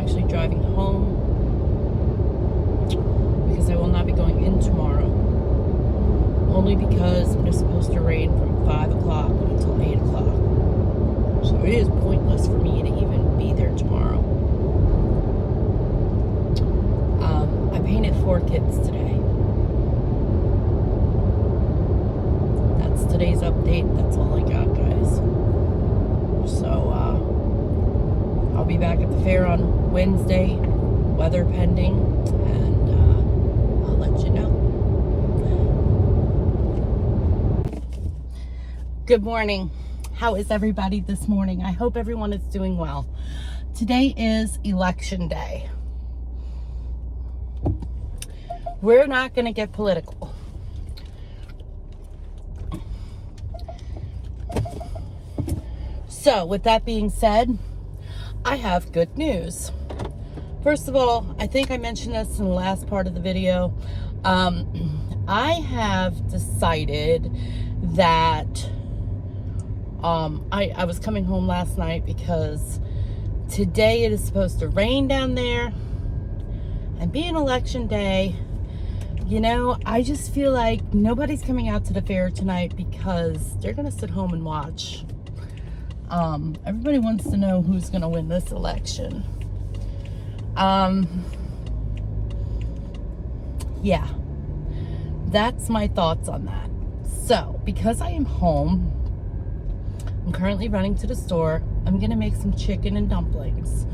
actually driving home because I will not be going in tomorrow. Only because it is supposed to rain from 5 o'clock until 8 o'clock. So it is pointless for me to even be there tomorrow. I painted 4 kids today. That's today's update. That's all I got, guys. So, I'll be back at the fair on Wednesday, weather pending, and I'll let you know. Good morning. How is everybody this morning? I hope everyone is doing well. Today is election day. We're not going to get political. So, with that being said, I have good news. First of all, I think I mentioned this in the last part of the video. I have decided that I was coming home last night because today it is supposed to rain down there, and being election day, you know, I just feel like nobody's coming out to the fair tonight because they're gonna sit home and watch. Everybody wants to know who's gonna win this election. Yeah, that's my thoughts on that. So, because I am home, I'm currently running to the store. I'm gonna make some chicken and dumplings,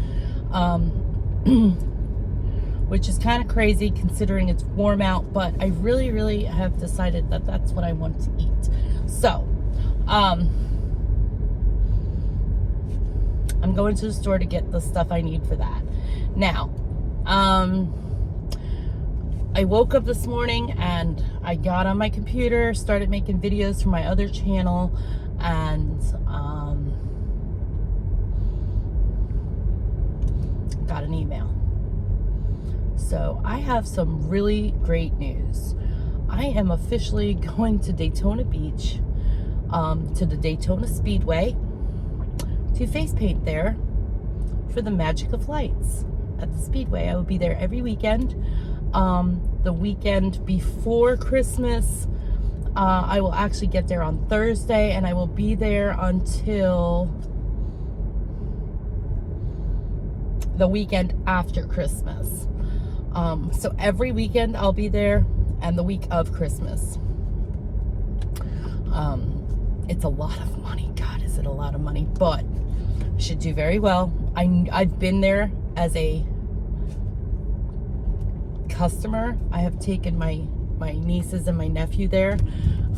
which is kind of crazy considering it's warm out, but I really have decided that that's what I want to eat. So, I'm going to the store to get the stuff I need for that. Now, I woke up this morning and I got on my computer, started making videos for my other channel, and got an email. So I have some really great news. I am officially going to Daytona Beach, to the Daytona Speedway, to face paint there for the Magic of Lights at the Speedway. I will be there every weekend. The weekend before Christmas, I will actually get there on Thursday, and I will be there until the weekend after Christmas. So every weekend I'll be there, and the week of Christmas. It's a lot of money. God, is it a lot of money? But should do very well. I've been there as a customer. I have taken my nieces and my nephew there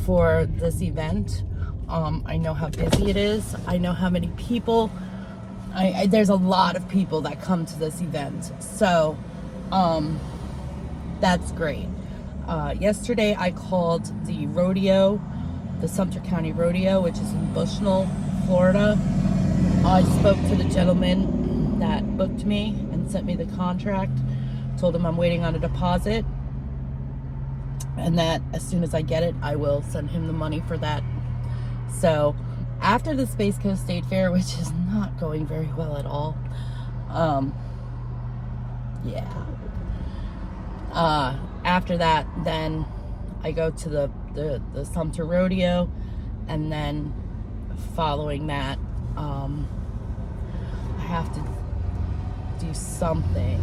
for this event. I know how busy it is. I know how many people. There's a lot of people that come to this event. So, that's great. Yesterday I called the rodeo, the Sumter County Rodeo, which is in Bushnell, Florida. I spoke to the gentleman that booked me and sent me the contract. Told him I'm waiting on a deposit, and that as soon as I get it, I will send him the money for that. So after the Space Coast State Fair, which is not going very well at all, after that, then I go to the Sumter Rodeo, and then following that, I have to do something.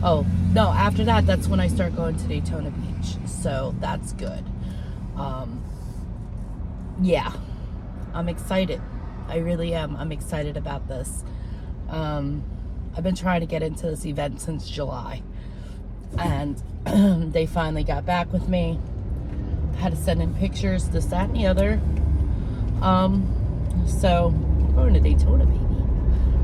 Oh, no, after that, that's when I start going to Daytona Beach. So that's good. Yeah, I'm excited. I really am. I'm excited about this. I've been trying to get into this event since July, and they finally got back with me. I had to send in pictures, this, that, and the other. So I'm going to Daytona, baby,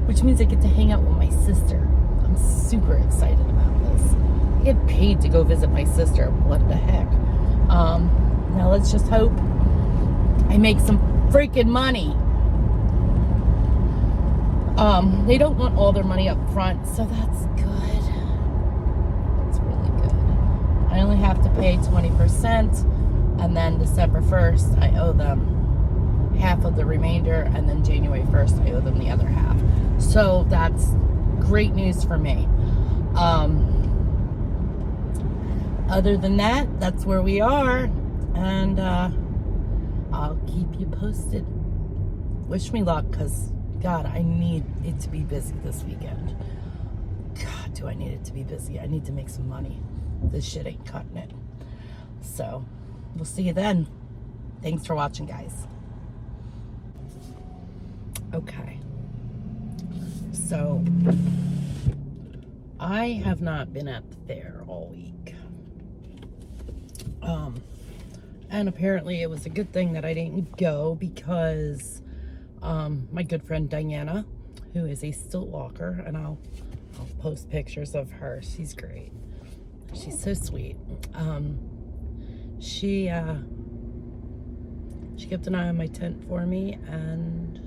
which means I get to hang out with my sister. I'm super excited about this. I get paid to go visit my sister. What the heck? Now let's just hope I make some freaking money. They don't want all their money up front, so that's good. That's really good. I only have to pay 20%, and then December 1st, I owe them half of the remainder, and then January 1st, I owe them the other half. So that's great news for me. Other than that, that's where we are. And I'll keep you posted. Wish me luck, because, God, I need it to be busy this weekend. God, do I need it to be busy. I need to make some money. This shit ain't cutting it. So, we'll see you then. Thanks for watching, guys. Okay. So, I have not been at the fair all week. And apparently it was a good thing that I didn't go, because my good friend Diana, who is a stilt walker, and I'll post pictures of her. She's great. She's so sweet. She kept an eye on my tent for me, and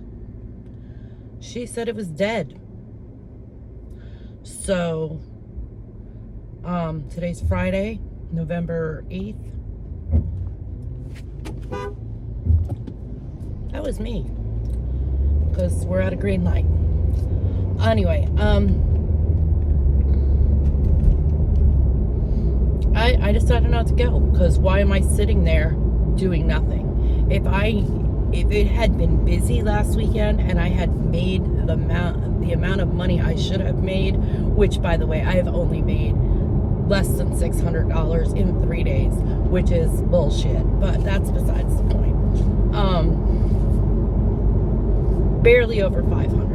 she said it was dead. So, today's Friday, November 8th. That was me, because we're at a green light. Anyway, I decided not to go, because why am I sitting there doing nothing? If it had been busy last weekend and I had made the amount of money I should have made, which, by the way, I have only made less than $600 in 3 days, which is bullshit, but that's besides the point. Barely over 500.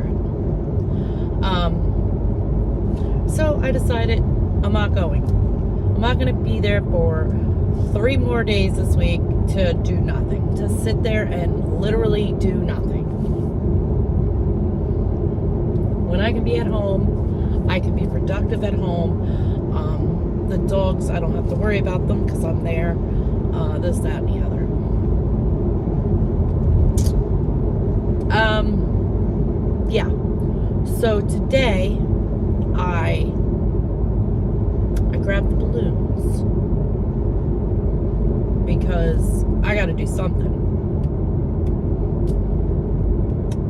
So I decided I'm not going. I'm not going to be there for 3 more days this week to do nothing, to sit there and literally do nothing. When I can be at home, I can be productive at home. The dogs, I don't have to worry about them because I'm there. This, that, and the other. Yeah. So today, I grabbed the balloons because I got to do something.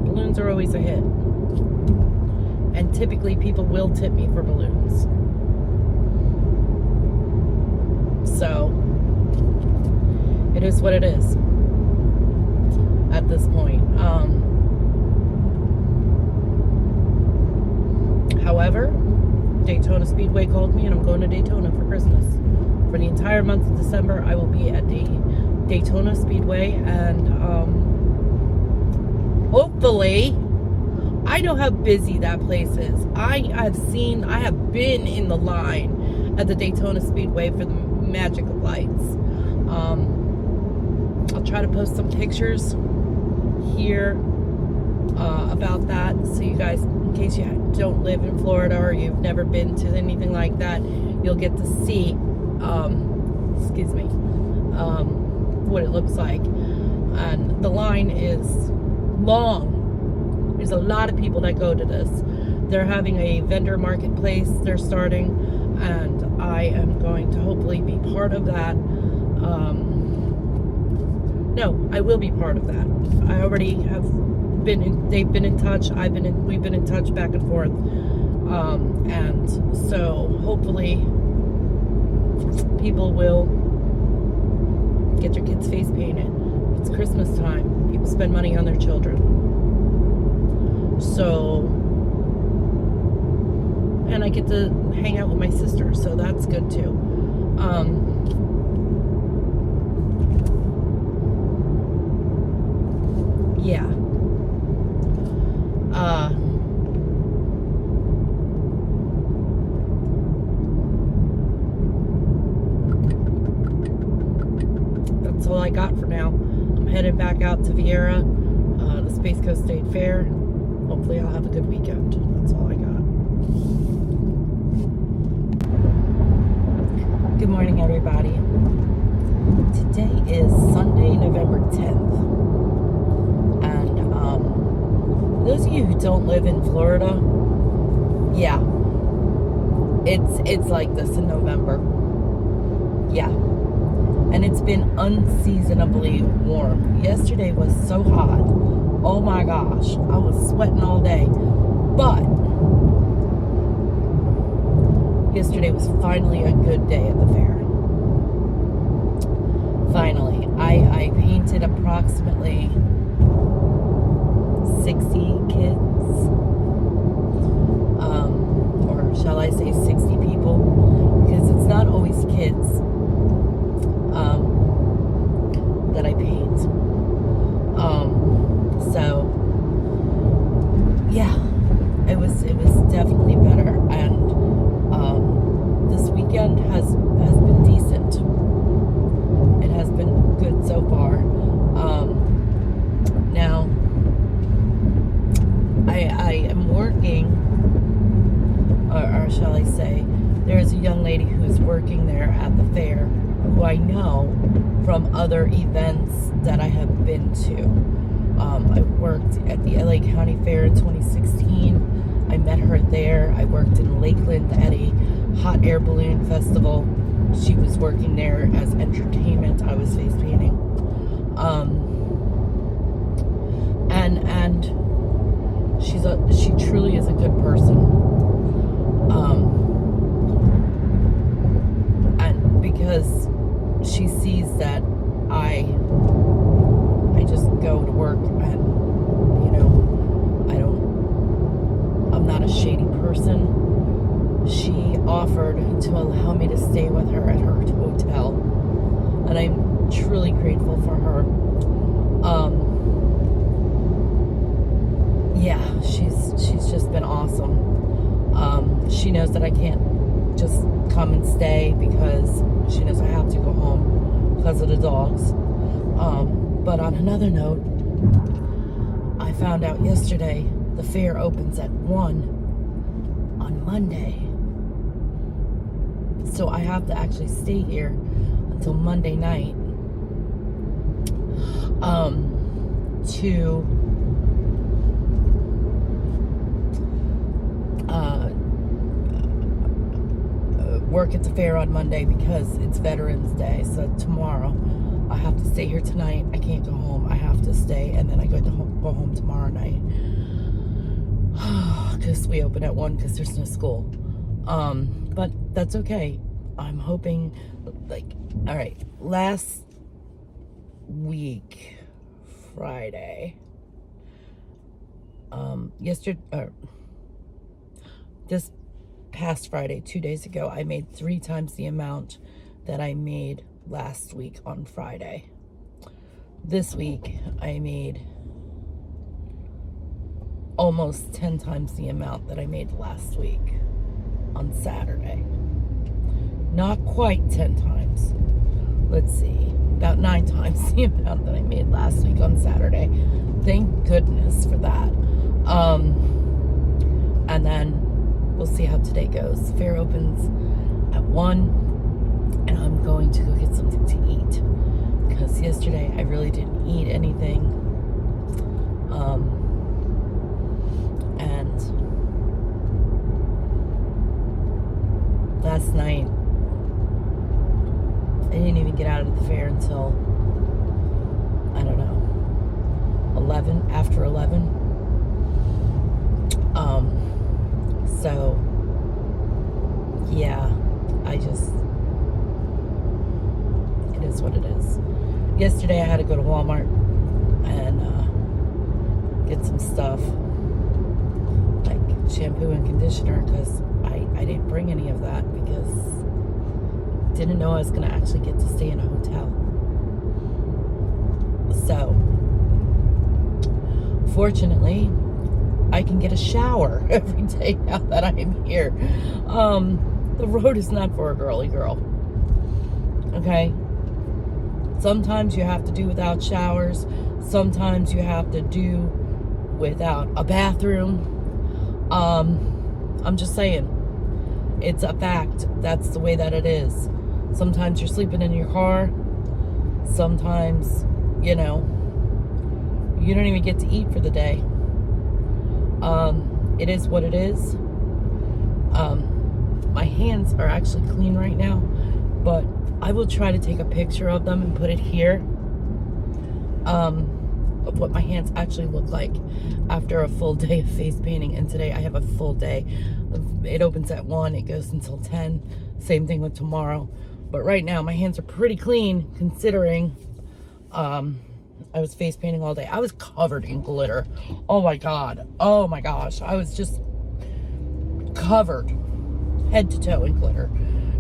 Balloons are always a hit. And typically people will tip me for balloons. So, it is what it is at this point. However, Daytona Speedway called me and I'm going to Daytona for Christmas. For the entire month of December, I will be at the Daytona Speedway, and hopefully, I know how busy that place is. I have been in the line at the Daytona Speedway for the Magic of Lights. I'll try to post some pictures here about that, so you guys, in case you don't live in Florida or you've never been to anything like that, you'll get to see, what it looks like. And the line is long. There's a lot of people that go to this. They're having a vendor marketplace they're starting, and I am going to hopefully be part of that. No, I will be part of that. I already have they've been in touch, we've been in touch back and forth, and so hopefully people will get their kids' face painted. It's Christmas time. People spend money on their children. So, and I get to hang out with my sister, so that's good too. Yeah. That's all I got for now. I'm headed back out to Viera, the Space Coast State Fair. Hopefully I'll have a good weekend. That's all I got. Good morning, everybody. Today is Sunday, November 10th. And those of you who don't live in Florida, yeah, it's like this in November. Yeah. And it's been unseasonably warm. Yesterday was so hot. Oh my gosh, I was sweating all day. But Yesterday was finally a good day at the fair. Finally. I painted approximately 60 kids. Or shall I say 60 people? Because it's not always kids that I paint. So yeah, it was definitely better, and this weekend has been decent. It has been good so far. Now I am working, or shall I say, there's a young lady who's working there at the fair who I know from other events that I have been to. I worked at the LA County Fair in 2016. I met her there. I worked in Lakeland at a hot air balloon festival. She was working there as entertainment. I was face painting. And she truly is a good person. And because she sees that I just go to work and, you know, I'm not a shady person. She offered to allow me to stay with her at her hotel, and I'm truly grateful for her. Yeah, she's just been awesome. She knows that I can't just come and stay because she knows I have to go home because of the dogs. But on another note, I found out yesterday the fair opens at 1 on Monday. So I have to actually stay here until Monday night to work at the fair on Monday because it's Veterans Day. So tomorrow I have to stay here tonight. I can't go home. I have to stay, and then I go home tomorrow night because we open at 1 because there's no school. But that's okay. I'm hoping, all right, last week, Friday, this past Friday, 2 days ago, I made 3 times the amount that I made last week on Friday. This week, I made almost 10 times the amount that I made last week on Saturday. Not quite 10 times. Let's see, about 9 times the amount that I made last week on Saturday. Thank goodness for that. And then we'll see how today goes. The fair opens at 1, and I'm going to go get something to eat because yesterday I really didn't eat anything. And last night I didn't even get out of the fair until, I don't know, 11, after 11. So yeah, it is what it is. Yesterday I had to go to Walmart and get some stuff like shampoo and conditioner because I didn't bring any of that because I didn't know I was going to actually get to stay in a hotel. So fortunately, I can get a shower every day now that I'm here. The road is not for a girly girl. Okay? Sometimes you have to do without showers. Sometimes you have to do without a bathroom. I'm just saying. It's a fact. That's the way that it is. Sometimes you're sleeping in your car. Sometimes, you don't even get to eat for the day. It is what it is. My hands are actually clean right now, but I will try to take a picture of them and put it here. of what my hands actually look like after a full day of face painting. And today I have a full day. It opens at 1, it goes until 10. Same thing with tomorrow. But right now my hands are pretty clean considering I was face painting all day. I was covered in glitter. Oh my God. Oh my gosh. I was just covered head to toe in glitter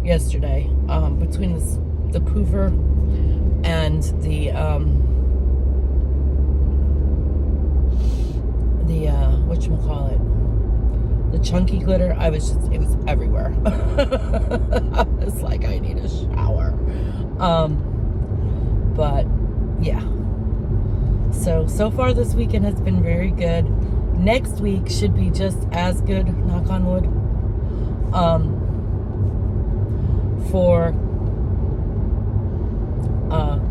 yesterday. Between the poofer and the whatchamacallit, the chunky glitter. It was everywhere. I was like, I need a shower. But yeah. So far this weekend has been very good. Next week should be just as good, knock on wood.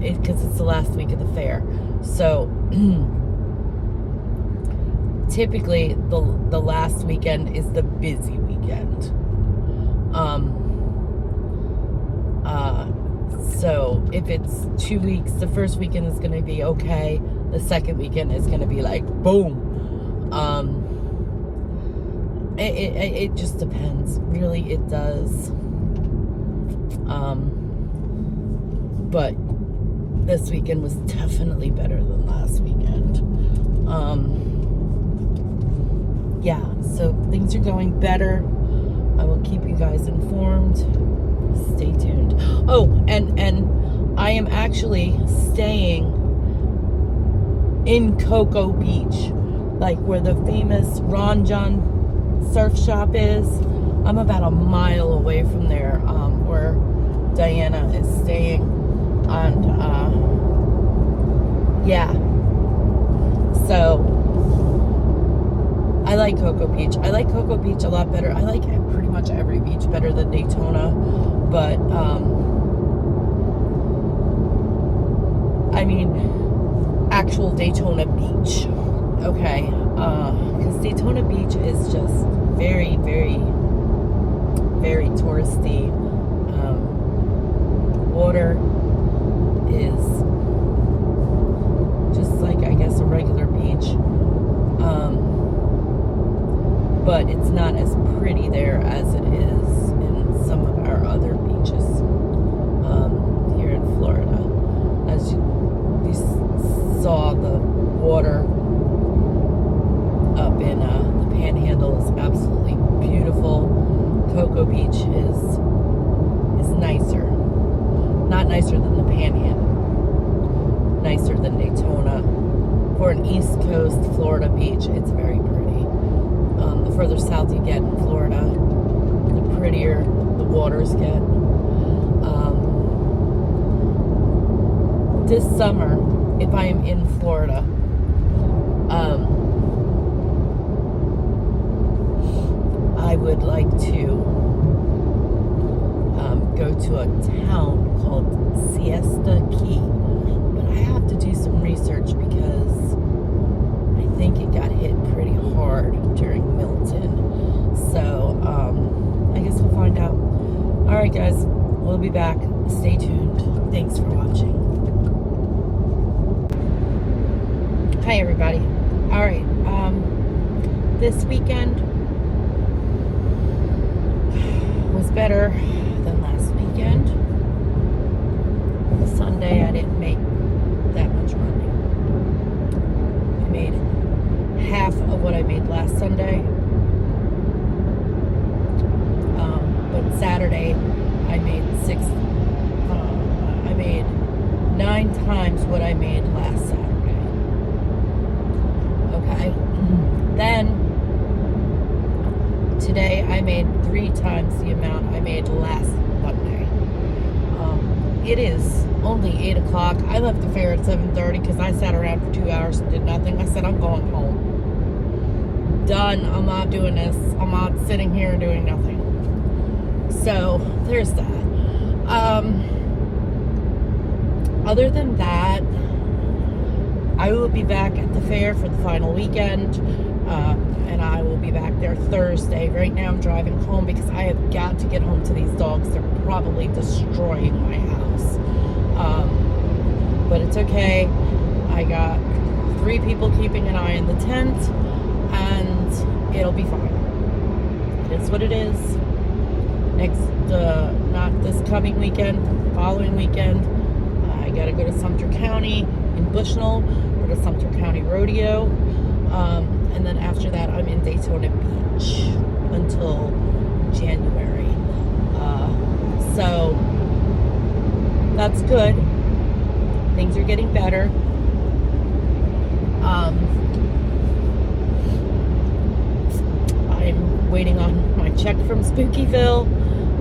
Because it's the last week of the fair. So typically the last weekend is the busy weekend. So if it's 2 weeks, the first weekend is going to be okay. The second weekend is going to be like boom. It just depends. Really, it does. But this weekend was definitely better than last weekend. Yeah, so things are going better. I will keep you guys informed. Stay tuned. Oh, and I am actually staying in Cocoa Beach, like where the famous Ron John surf shop is. I'm about a mile away from there, where Diana is staying. And yeah, so I like Cocoa Beach. I like Cocoa Beach a lot better. I like pretty much every beach better than Daytona, but I mean actual Daytona Beach, okay? Because Daytona Beach is just very, very, very touristy. Water is just like, I guess, a regular beach. But it's not as pretty there as it is in some of our other beaches here in Florida. As you saw, the water up in the Panhandle is absolutely beautiful. Cocoa Beach is nicer. Not nicer than the Panhandle. Nicer than Daytona. For an East Coast Florida beach, it's very pretty. The further south you get in Florida, the prettier the waters get. This summer, if I am in Florida, I would like to go to a town called Siesta Key, but I have to do some research because I think it got hit pretty hard during Milton. So I guess we'll find out. All right, guys, we'll be back. Stay tuned. Thanks for watching. Hi, everybody. All right, this weekend was better than last weekend. Sunday, I didn't make that much money. I made half of what I made last Sunday. But Saturday, I made I made 9 times what I made last Saturday. Okay. Then today I made 3 times the amount I made last Monday. It is only 8 o'clock. I left the fair at 7:30 because I sat around for 2 hours and did nothing. I said, I'm going home. Done. I'm not doing this. I'm not sitting here doing nothing. So there's that. Other than that, I will be back at the fair for the final weekend. And I will be back there Thursday. Right now I'm driving home because I have got to get home to these dogs. They're probably destroying my house. But it's okay. I got 3 people keeping an eye on the tent, and it'll be fine. It's what it is. Next, not this coming weekend, following weekend, I gotta go to Sumter County in Bushnell for the Sumter County Rodeo, and then after that I'm in Daytona Beach until January. So that's good. Things are getting better. I'm waiting on my check from Spookyville.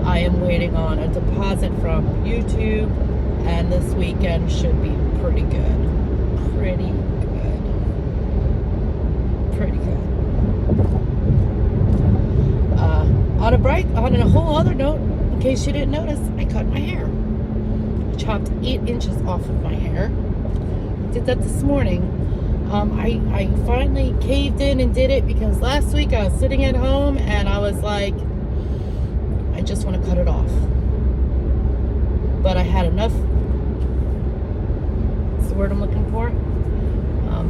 I am waiting on a deposit from YouTube, and this weekend should be pretty good. Pretty good. Pretty good. On a whole other note, in case you didn't notice, I cut my hair. I chopped 8 inches off of my hair. Did that this morning. I finally caved in and did it because last week I was sitting at home and I was like, I just want to cut it off. But I had enough, what's the word I'm looking for?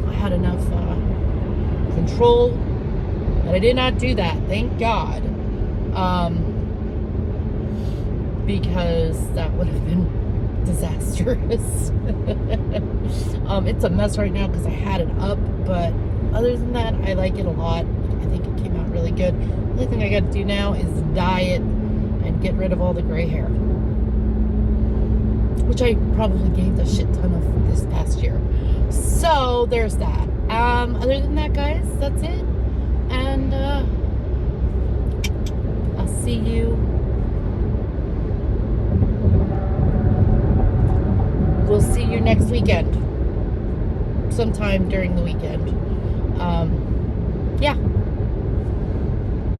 I had enough control that I did not do that, thank God. Because that would have been disastrous. It's a mess right now because I had it up, but other than that, I like it a lot. I think it came out really good. The only thing I got to do now is dye it and get rid of all the gray hair, which I probably gained a shit ton of this past year. So there's that. Other than that, guys, that's it. And I'll see you. We'll see you next weekend. Sometime during the weekend. Yeah.